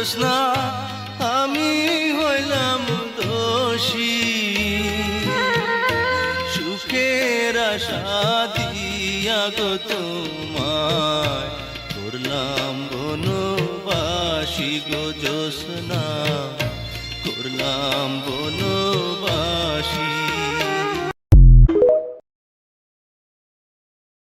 জোৎস্না আমি হইলাম দোষী, সুখের আশা দিয়া গো তোমায় করলাম বনবাসী গো জোৎস্না, করলাম বনবাসী।